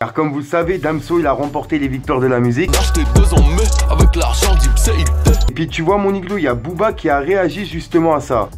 Car comme vous le savez, Damso il a remporté les victoires de la musique. Acheté 2 ans mais avec l'argent d'Ipséité. Et puis tu vois mon iglo, il y a Booba qui a réagi justement à ça.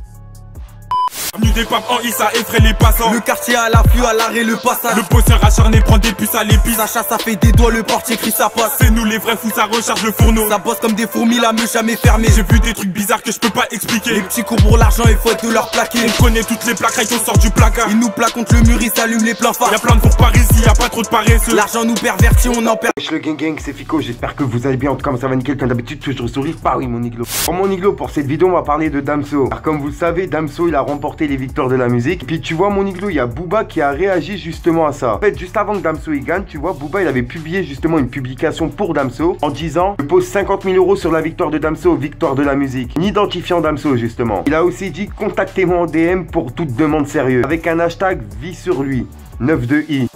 Avenue des papes en I, ça effraie les passants. Le quartier à l'afflux, à l'arrêt, le passage. Le bosseur acharné prend des puces à l'épice. Ça chasse, ça fait des doigts, le portier crie ça passe. C'est nous les vrais fous, ça recharge le fourneau. Ça bosse comme des fourmis, la meule jamais fermée. J'ai vu des trucs bizarres que je peux pas expliquer. Les petits cours pour l'argent, il faut être de leur plaquer. On connaît toutes les plaques, on sort du placard. Ils nous plaquent contre le mur, ils s'allument les pleins phares. Y'a plein de fours par ici, y'a pas trop de paresseux. L'argent nous pervertit, on en perd. Wesh le gang, c'est Fico, j'espère que vous allez bien. En tout cas, ça va nickel comme d'habitude, toujours sourire. Bah oui mon iglo. Pour mon iglo, pour cette vidéo, on va parler de Damso. Car comme vous le savez, Damso il a remporté les victoires de la musique. Puis tu vois mon iglo, il y a Booba qui a réagi justement à ça. En fait, juste avant que Damso il gagne, tu vois, Booba il avait publié justement une publication pour Damso en disant: je pose 50 000 € sur la victoire de Damso, victoire de la musique, en identifiant Damso justement. Il a aussi dit: contactez-moi en DM pour toute demande sérieuse, avec un hashtag vie sur lui 92i.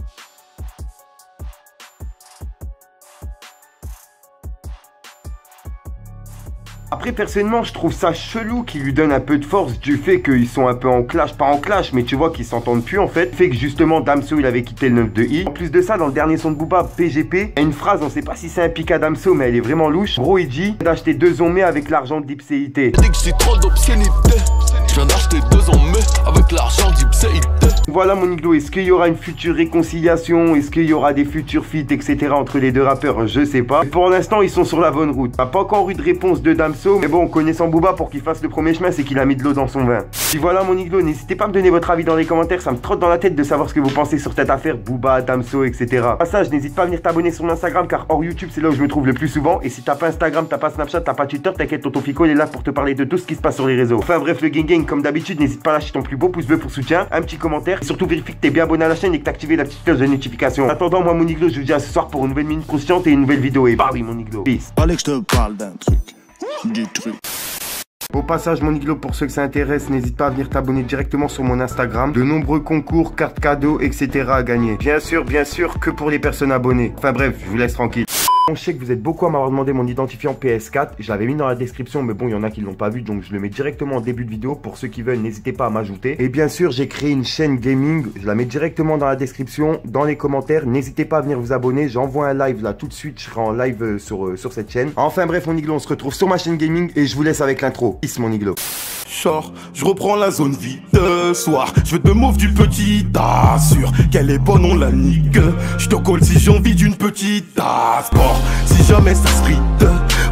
Après personnellement je trouve ça chelou qu'il lui donne un peu de force du fait qu'ils sont un peu en clash, pas en clash mais tu vois qu'ils s'entendent plus en fait. Fait que justement Damso il avait quitté le 92i. En plus de ça, dans le dernier son de Booba, PGP, il y a une phrase, on sait pas si c'est un pic à Damso mais elle est vraiment louche. Gros il dit d'acheter 2 ans mais avec l'argent d'Ipséité. Dès que j'ai trop d'obscénité, je viens d'acheter 2 ans mais avec l'argent d'Ipséité. Voilà mon iglo, est-ce qu'il y aura une future réconciliation? Est-ce qu'il y aura des futurs feats etc. entre les deux rappeurs? Je sais pas. Mais pour l'instant ils sont sur la bonne route. On n'a pas encore eu de réponse de Damso, mais bon, connaissant Booba, pour qu'il fasse le premier chemin, c'est qu'il a mis de l'eau dans son vin. Puis voilà mon iglo, n'hésitez pas à me donner votre avis dans les commentaires, ça me trotte dans la tête de savoir ce que vous pensez sur cette affaire Booba, Damso, etc. Au passage, n'hésite pas à venir t'abonner sur mon Instagram, car hors YouTube c'est là où je me trouve le plus souvent. Et si t'as pas Instagram, t'as pas Snapchat, t'as pas Twitter, t'inquiète, tonton Fico il est là pour te parler de tout ce qui se passe sur les réseaux. Enfin bref, le gang, comme d'habitude, n'hésite pas à lâcher ton plus beau pouce bleu pour soutien, un petit commentaire, et surtout vérifie que t'es bien abonné à la chaîne et que t'as activé la petite cloche de notification. En attendant, moi mon iglo, je vous dis à ce soir pour une nouvelle minute consciente et une nouvelle vidéo. Et bah oui mon iglo, peace. Fallait que je te parle d'un truc. Au passage mon iglo, pour ceux que ça intéresse, n'hésite pas à venir t'abonner directement sur mon Instagram. De nombreux concours, cartes cadeaux, etc. à gagner. Bien sûr, que pour les personnes abonnées. Enfin bref, je vous laisse tranquille. Je sais que vous êtes beaucoup à m'avoir demandé mon identifiant PS4. Je l'avais mis dans la description, mais bon, il y en a qui l'ont pas vu, donc je le mets directement en début de vidéo. Pour ceux qui veulent, n'hésitez pas à m'ajouter. Et bien sûr, j'ai créé une chaîne gaming. Je la mets directement dans la description, dans les commentaires. N'hésitez pas à venir vous abonner. J'envoie un live là tout de suite. Je serai en live sur cette chaîne. Enfin bref, mon iglo, on se retrouve sur ma chaîne gaming et je vous laisse avec l'intro. Peace, mon iglo. Je reprends la zone vide soir. Je veux te move du petit assure qu'elle est bonne, on la nique. Je te colle si j'ai envie d'une petite tasse sport. Si jamais ça se frite,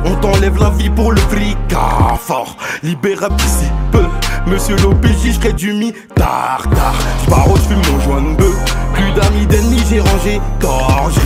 on t'enlève la vie pour le fric à fort. Libérable d'ici peu. Monsieur l'OPJ, je crée du mi-tard. J'pars au fume mon joint de bœuf. Plus d'amis, d'ennemis, j'ai rangé. Torche.